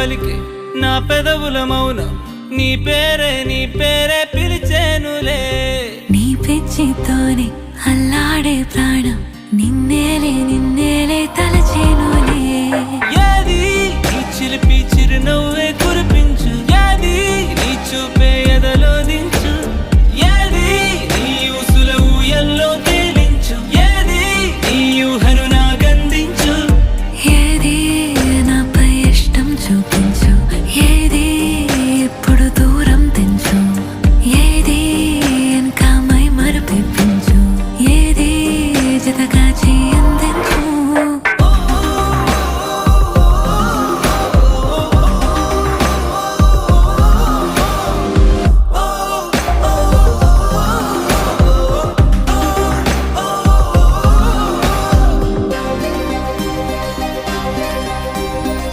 పలికే నా పెదవుల మౌనం నీ పేరే పిలిచేనులే నీ పిచ్చితోనే అల్లాడే ప్రాణం నిన్నేలే తలచేను